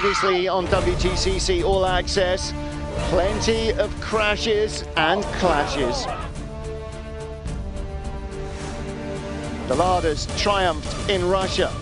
previously on WTCC All Access, plenty of crashes and clashes. The Ladas triumphed in Russia.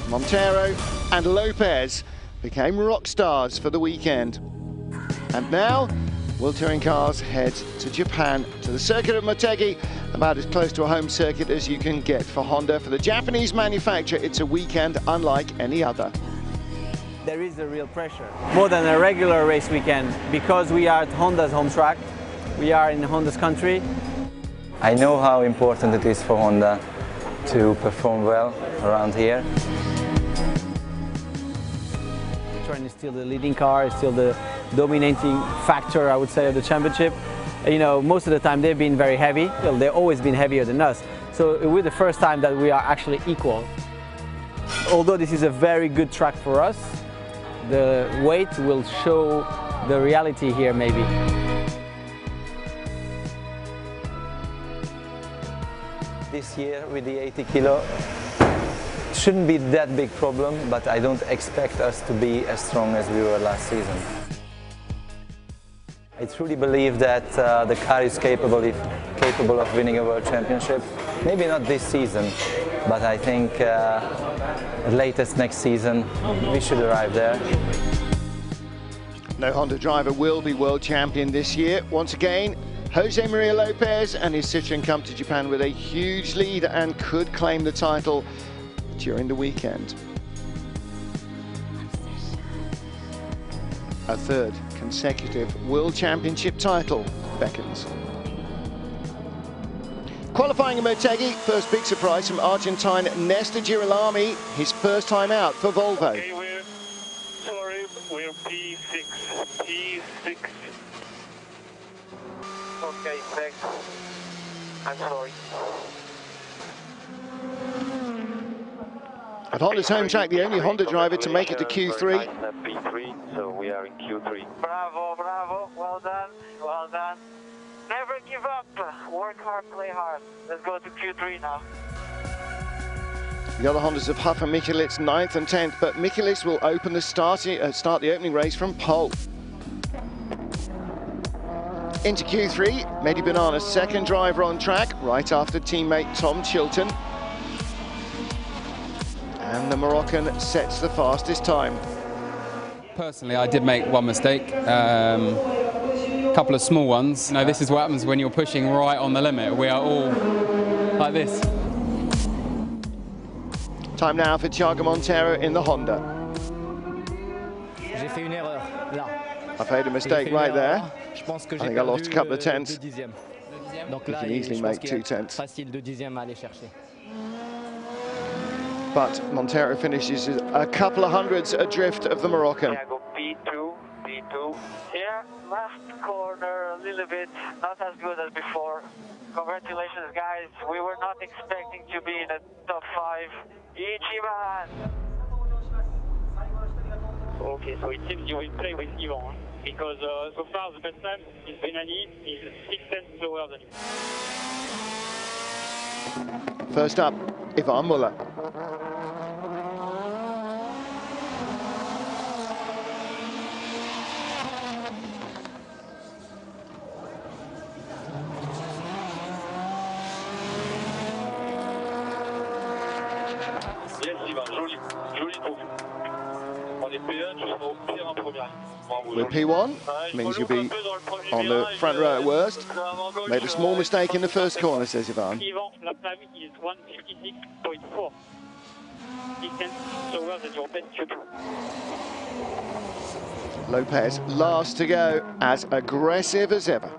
Montero and Lopez became rock stars for the weekend. And now, World Touring Cars head to Japan, to the circuit of Motegi, about as close to a home circuit as you can get for Honda. For the Japanese manufacturer, it's a weekend unlike any other. There is a real pressure, more than a regular race weekend, because we are at Honda's home track. We are in Honda's country. I know how important it is for Honda to perform well around here. Citroen is still the leading car, is still the dominating factor, I would say, of the championship. You know, most of the time they've been very heavy. Well, they've always been heavier than us. So it will be the first time that we are actually equal. Although this is a very good track for us, the weight will show the reality here maybe. This year with the 80 kilo, shouldn't be that big problem, but I don't expect us to be as strong as we were last season. I truly believe that the car is capable of winning a world championship. Maybe not this season, but I think at latest next season we should arrive there. No Honda driver will be world champion this year. Once again, Jose Maria Lopez and his Citroen come to Japan with a huge lead and could claim the title during the weekend. A third consecutive World Championship title beckons. Qualifying in Motegi, first big surprise from Argentine Nestor Girolami, his first time out for Volvo. Okay, we're P6. Okay, thanks. I'm sorry. At Honda's home track, the only Honda driver to make it to Q3. P3, so we are in Q3. Bravo, bravo, well done, well done. Never give up, work hard, play hard. Let's go to Q3 now. The other Hondas of Huff and Mikulits 9th and 10th, but Mikulits will open the start the opening race from pole. Into Q3, Mehdi Banana's second driver on track, right after teammate Tom Chilton. And the Moroccan sets the fastest time. Personally, I did make one mistake, a couple of small ones. You know, this is what happens when you're pushing right on the limit. We are all like this. Time now for Thiago Montero in the Honda. I've made a mistake right there. I think I lost a couple of tenths. You can easily make 2 tenths. But Montero finishes a couple of hundreds adrift of the Moroccan. P2. Here, last corner, a little bit, not as good as before. Congratulations, guys. We were not expecting to be in the top 5. Ichiban! Okay, so it seems you will play with Ivan, because so far the best time is Benani, is 6 tenths slower than you. First up, Ivan Muller. Yes, Ivan, joli trou. On est P1, tu seras au pire en première. With P1, means you'll be on the front row at worst. Made a small mistake in the first corner, says Ivan. Ivan, lap time is 156.4. 6 tenths slower than your best Q2. Lopez last to go, as aggressive as ever.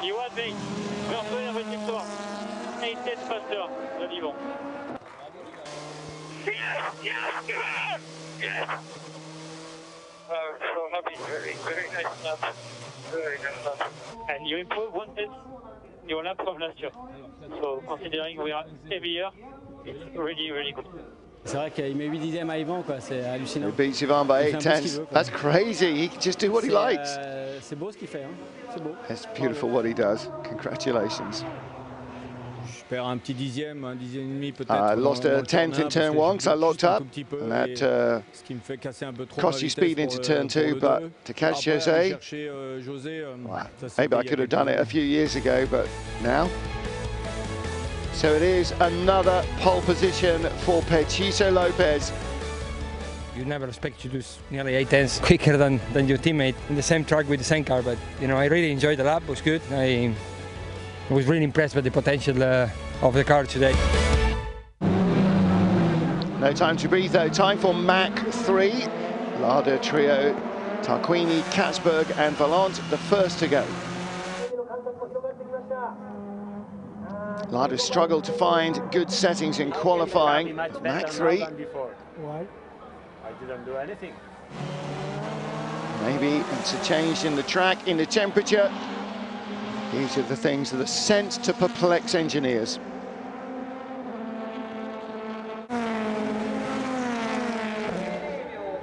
You are big. Personne avec victoire. 8 tenths faster than Ivan. Yes. So happy. Very nice lap. Very nice lap. And you improved 1 tenth your lap from last year. So considering we are heavier, it's really, really good. C'est vrai qu'il met 8 dixièmes à Ivan, quoi. C'est hallucinant. He beats Ivan by 8/10. That's crazy. He can just do what he likes. C'est beau ce qu'il fait, hein. C'est beau. It's beautiful what he does. Congratulations. Je perds un petit dixième, un dixième et demi peut-être. I lost a tenth in turn 1 because I locked up, and that cost you speed into turn 2. But to catch Jose, wow, maybe I could have done it a few years ago, but now. So it is another pole position for Pechiso Lopez. You never expect to do nearly 8/10 quicker than your teammate in the same track with the same car, but you know, I really enjoyed the lap. It was good. I was really impressed with the potential of the car today. No time to breathe though. Time for Mach 3. Lada trio, Tarquini, Katzberg and Vallant, the first to go. Lada struggled to find good settings in qualifying. Mach 3. Why? I didn't do anything. Maybe it's a change in the track, in the temperature. These are the things that are sent to perplex engineers.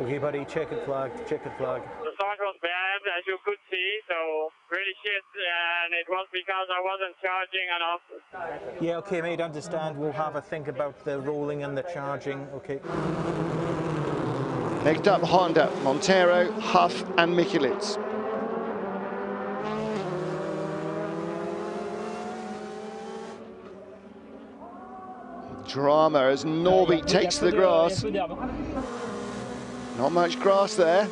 Okay, buddy, checkered flag, checkered flag. The start was bad, as you could see, so really shit, and it was because I wasn't charging enough. Yeah, okay, mate, understand. We'll have a think about the rolling and the charging, okay. Next up, Honda, Montero, Huff and Mikulits. Drama as Norby takes the grass. Not much grass there.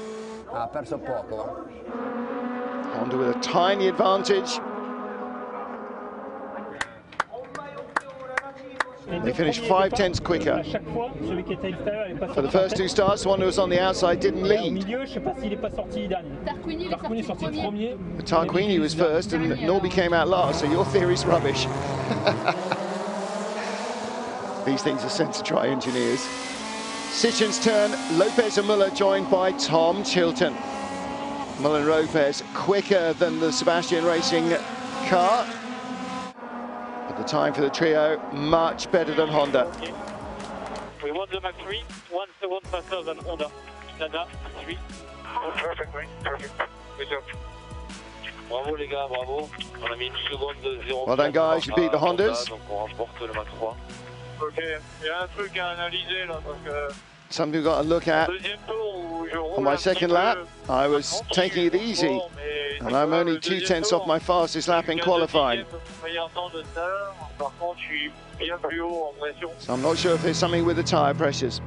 Ha perso poco. Honda with a tiny advantage. They finished 5/10 quicker. For the first two starts, the one who was on the outside didn't lead. Tarquini was first and Norby came out last, so your theory's rubbish. These things are sent to try engineers. Sitchin's turn, Lopez and Muller joined by Tom Chilton. Muller and Lopez quicker than the Sebastian Racing car. But the time for the trio, much better than Honda. We won the Mach 3, 1 second faster than Honda. Dada, 3. Oh, perfect, right? Perfect. Good job. Bravo les gars, bravo. On a mis 10 secondes de 0. Well done guys, you beat the Hondas. Donc on remporte le Mach 3. Ok, il y a un truc à analyser là parce que something we've got to look at. On my second lap, I was taking it easy, and I'm only 2/10 off my fastest lap in qualifying. So I'm not sure if there's something with the tyre pressures.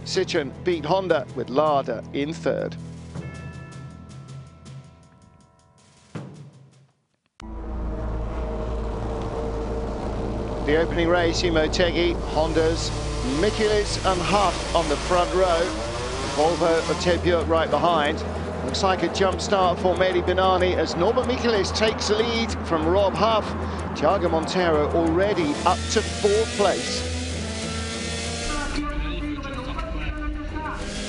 Citroën beat Honda with Lada in third. The opening race, Ring Motegi, Hondas, Mikulits and Huff on the front row. Volvo Otebio right behind. Looks like a jump start for Mehdi Benani as Norbert Mikulits takes the lead from Rob Huff. Thiago Montero already up to 4th place.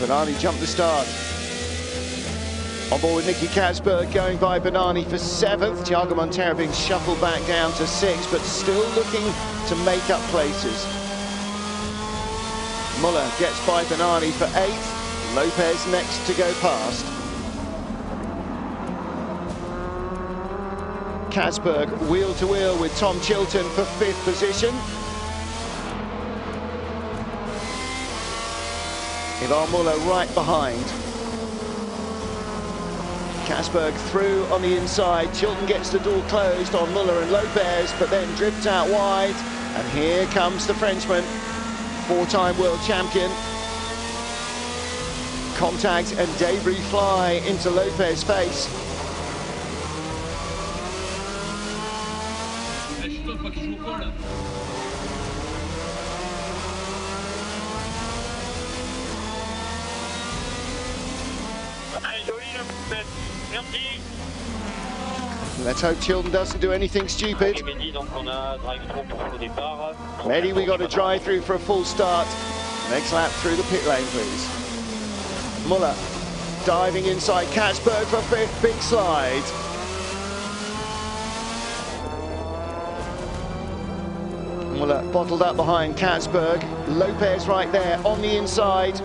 Benani jumped the start. On board with Nicky Katzberg going by Benani for 7th. Thiago Montero being shuffled back down to 6th, but still looking to make up places. Muller gets by Benani for 8th. Lopez next to go past. Katzberg wheel to wheel with Tom Chilton for 5th position. Ivan Muller right behind. Katzberg through on the inside. Chilton gets the door closed on Muller and Lopez, but then drifts out wide. And here comes the Frenchman, 4-time world champion. Contact and debris fly into Lopez's face. Let's hope Chilton doesn't do anything stupid. Mehdi, we got a drive through for a full start. Next lap through the pit lane, please. Muller diving inside Katzberg for 5th, big slide. Muller bottled up behind Katzberg. Lopez right there on the inside.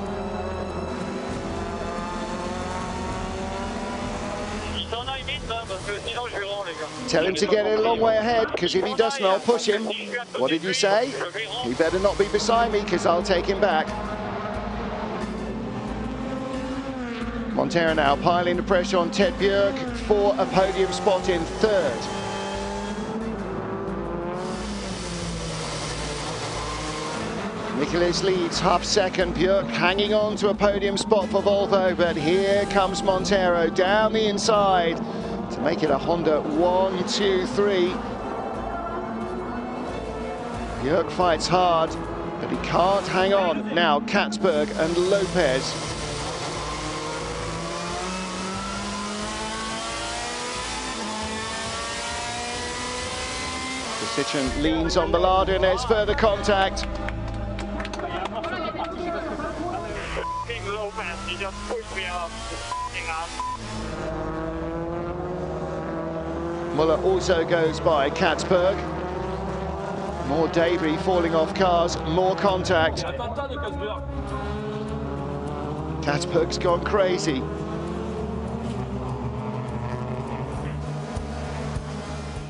Tell him to get it a long way ahead, because if he doesn't, I'll push him. What did you say? He better not be beside me, because I'll take him back. Montero now piling the pressure on Ted Björk for a podium spot in third. Michaelis leads half second. Björk hanging on to a podium spot for Volvo, but here comes Montero down the inside to make it a Honda 1, 2, 3. Björk fights hard, but he can't hang on. Now Katzberg and Lopez. Citroen leans on Balada and there's further contact. He just pushed me off. Muller also goes by Katzberg. More debris falling off cars, more contact. Katzberg's gone crazy.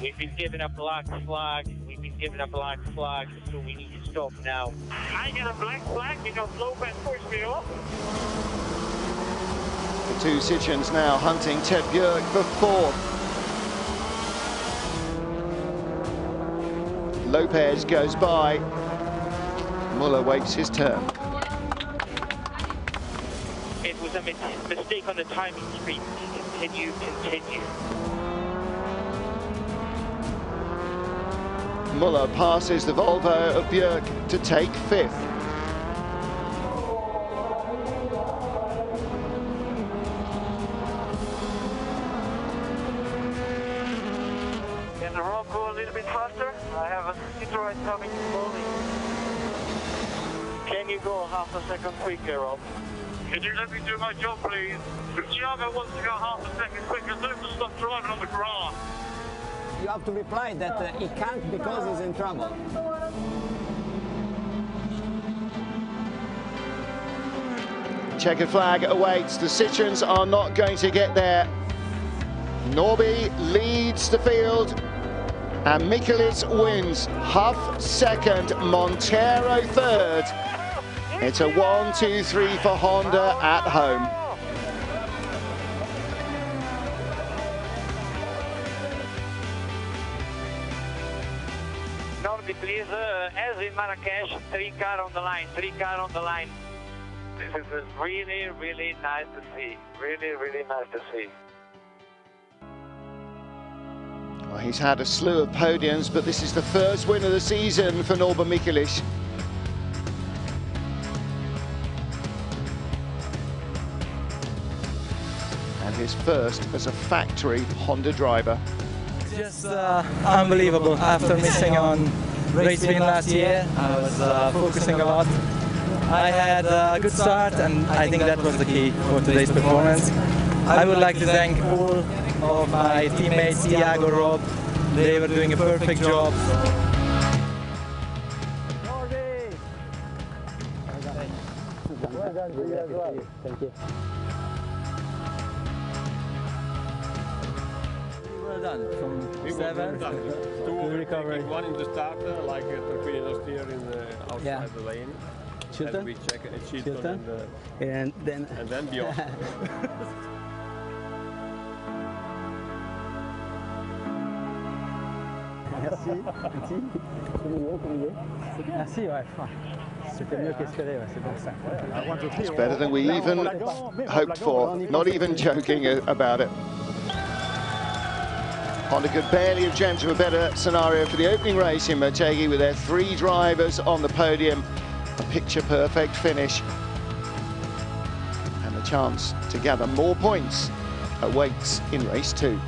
We've been given a black flag. We've been given a black flag, so we need to stop now. I get a black flag because Lopez pushed me off. The two Citroens now hunting Ted Björk for fourth. Lopez goes by. Muller waits his turn. It was a mistake on the timing screen. Continue, continue. Muller passes the Volvo of Björk to take fifth. Can the roll go a little bit faster? I have a Citroen coming slowly. Can you go half a second quicker, Rob? Can you let me do my job, please? Thiago wants to go half a second quicker. Tell him to stop driving on the grass. You have to reply that he can't because he's in trouble. Checkered flag awaits. The Citroens are not going to get there. Norby leads the field and Michaelis wins. Huff second, Montero third. It's a 1, 2, 3 for Honda at home. Norby, please, as in Marrakesh, 3 car on the line, 3 car on the line. This is really, really nice to see. Really, really nice to see. Well, he's had a slew of podiums, but this is the first win of the season for Norby Michaelis. And his first as a factory Honda driver. Just unbelievable. After missing on race win last year, I was focusing a lot. I had a good start, and I think that was the key for today's performance. I would like to thank all of my teammates, Thiago, Rob. They were doing a perfect job. Well done to you as well. Thank you. Well done. From 7 Two recovery. One in the starter, like torpedoes here in the outside the lane. Chilton? And we check Chilton and then Björk. Merci. Merci, ouais. C'était mieux qu'espéré, ouais, c'est bon ça. It's better than we even hoped for. Not even joking about it. Honda could barely have dreamt of a better scenario for the opening race in Motegi with their 3 drivers on the podium. A picture-perfect finish. And a chance to gather more points awaits in race 2.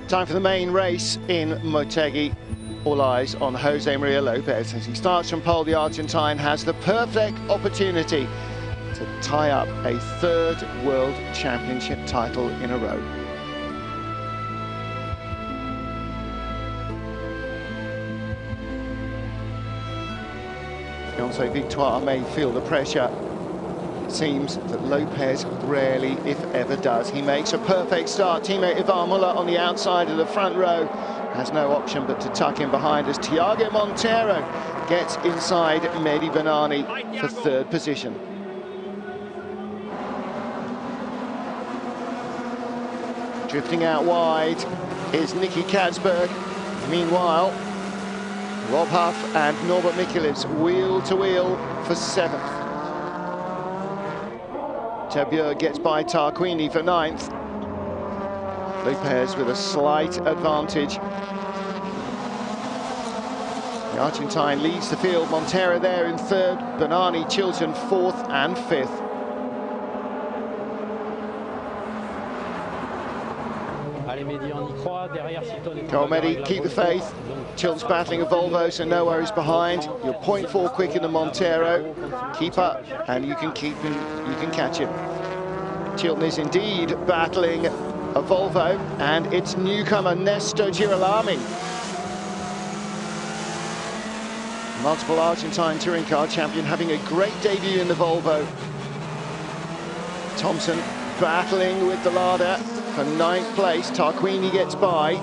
Time for the main race in Motegi. All eyes on Jose Maria Lopez. As he starts from pole, the Argentine has the perfect opportunity to tie up a third World Championship title in a row. Fiancé Victoire may feel the pressure. It seems that Lopez rarely, if ever, does. He makes a perfect start. Teammate Ivan Muller on the outside of the front row has no option but to tuck in behind as Thiago Monteiro gets inside Mehdi Bennani for third position. Drifting out wide is Nicky Katzberg. Meanwhile, Rob Huff and Norbert Mikulicz wheel to wheel for 7th. Terbieu gets by Tarquini for 9th. Lopez with a slight advantage. The Argentine leads the field. Monteiro there in 3rd. Bennani, Chilton 4th and 5th. Mehdi, keep the faith. Chilton's battling a Volvo, so no worries behind. You're 0.4 quicker than Monteiro. Keep up, and you can catch him. Chilton is indeed battling a Volvo, and it's newcomer Nestor Girolami. Multiple Argentine touring car champion having a great debut in the Volvo. Thompson battling with the Lada for 9th place. Tarquini gets by.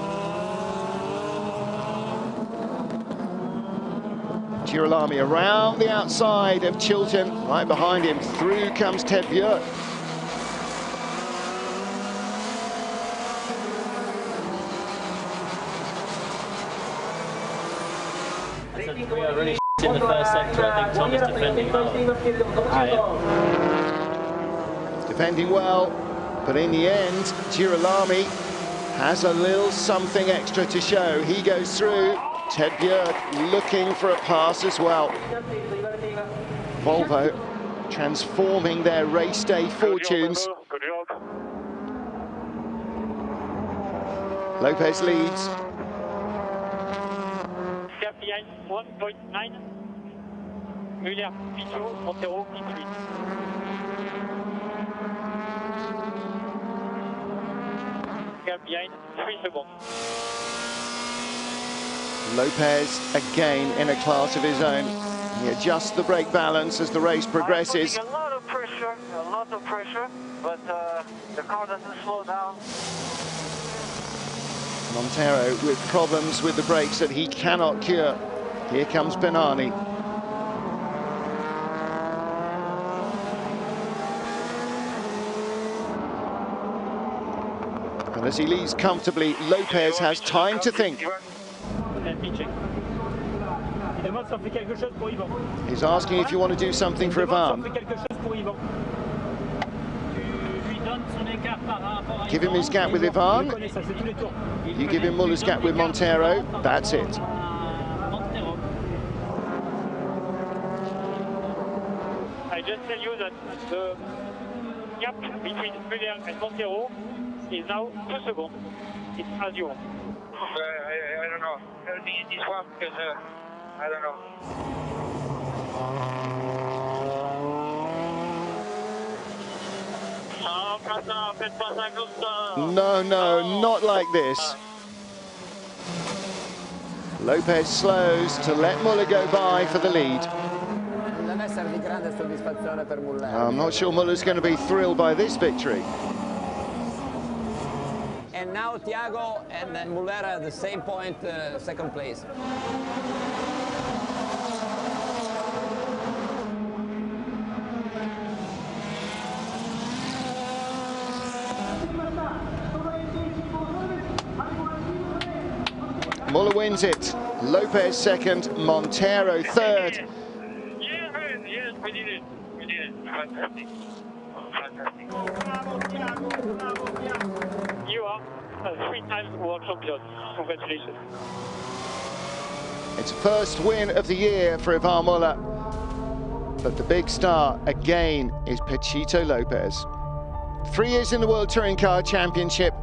Girolami around the outside of Chilton, right behind him. Through comes Terbieu. We are really in the first sector. I think Tom is defending well. Defending well, but in the end, Girolami has a little something extra to show. He goes through. Terbieu looking for a pass as well. Volvo transforming their race day fortunes. Lopez leads. 1.9. Muller P2, Monteiro P3. Gap behind 3 seconds. Lopez again in a class of his own. He adjusts the brake balance as the race progresses. A lot of pressure, but the car doesn't slow down. Monteiro with problems with the brakes that he cannot cure. Here comes Bennani. And as he leads comfortably, Lopez has time to think. He's asking if you want to do something for Ivan. Give him his gap with Ivan. You give him Muller's gap with Monteiro. That's it. I just tell you that the gap between Muller and Monteiro is now 2 seconds. It's as you want. I don't know. Help me in this one because I don't know. No, not like this. Lopez slows to let Muller go by for the lead. I'm not sure Muller's going to be thrilled by this victory. And now Thiago and Muller at the same point, 2nd place. Muller wins it. Lopez 2nd, Monteiro 3rd. Yes, we did it. Fantastic. You are 3-time world champion. Congratulations. It's the first win of the year for Ivan Muller. But the big star again is Pechito Lopez. 3 years in the World Touring Car Championship.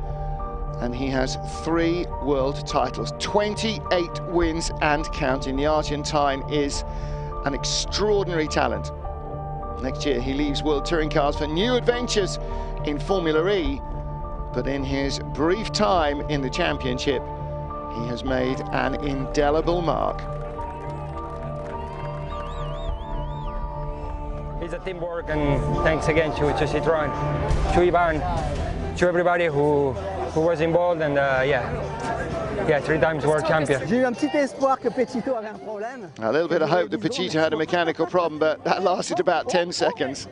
and he has 3 world titles, 28 wins and counting. The Argentine is an extraordinary talent. Next year he leaves World Touring Cars for new adventures in Formula E, but in his brief time in the championship, he has made an indelible mark. It's a teamwork, and thanks again to Citroën, to Ivan, to everybody who was involved, and yeah, 3 times world champion. A little bit of hope that Petito had a mechanical problem, but that lasted about 10 seconds.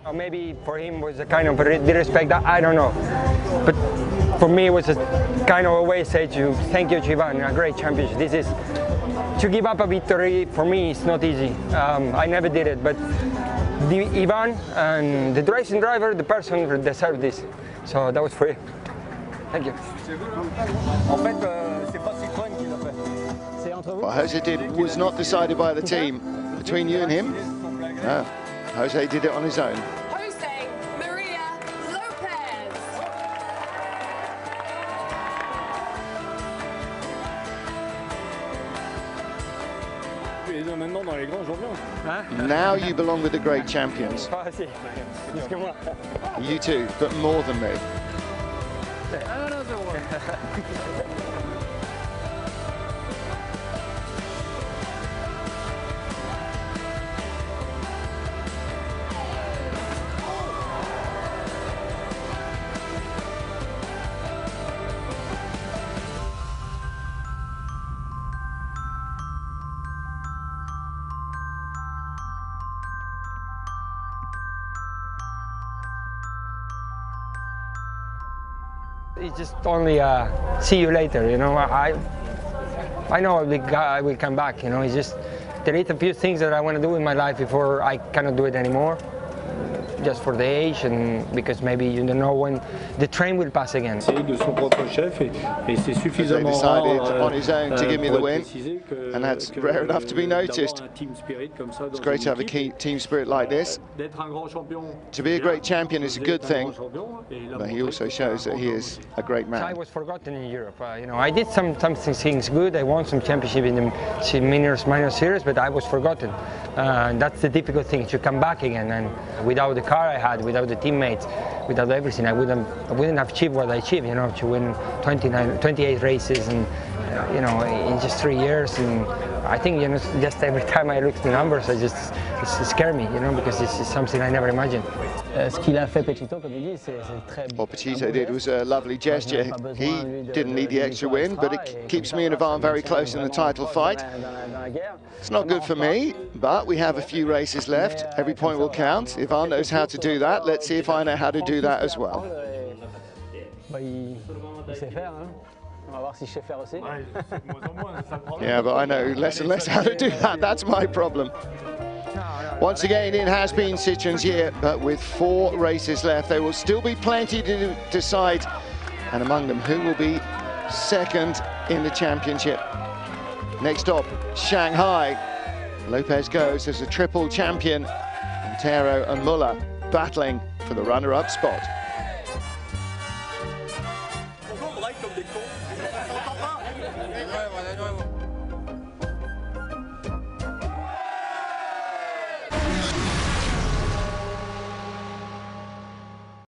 Or maybe for him was a kind of disrespect, I don't know. But for me it was a kind of a way to say to thank you, Ivan, a great championship. This is, to give up a victory, for me it's not easy. I never did it, but Ivan and the racing driver, the person who deserved this. So that was for you. Thank you. What Jose did was not decided by the team. Between you and him, no. Jose did it on his own. Jose Maria Lopez. Now you belong with the great champions. You too, but more than me. It's just only see you later, you know. I know I will come back, you know. It's just there is a few things that I want to do in my life before I cannot do it anymore, just for the age, and because maybe you don't know when the train will pass again. They decided on his own to give me the win, and that's rare enough to be noticed. It's great to have a team spirit like this. To be a great champion is a good thing, but he also shows that he is a great man. I was forgotten in Europe. You know, I did some things good. I won some championship in the minor series, but I was forgotten. That's the difficult thing, to come back again. And without the car I had, without the teammates, without everything, I wouldn't have achieved what I achieved. You know, to win 28 races, and you know, in just 3 years. And I think, you know, just every time I look at the numbers, it scares me, you know, because this is something I never imagined. What Petito did was a lovely gesture. He didn't need the extra win, but it keeps me and Ivan very close in the title fight. It's not good for me, but we have a few races left. Every point will count. Ivan knows how to do that. Let's see if I know how to do that as well. Yeah, but I know less and less how to do that. That's my problem. Once again, it has been Citroën's year, but with 4 races left, there will still be plenty to decide, and among them, who will be second in the championship. Next up, Shanghai. Lopez goes as a triple champion. Montero and Muller battling for the runner-up spot.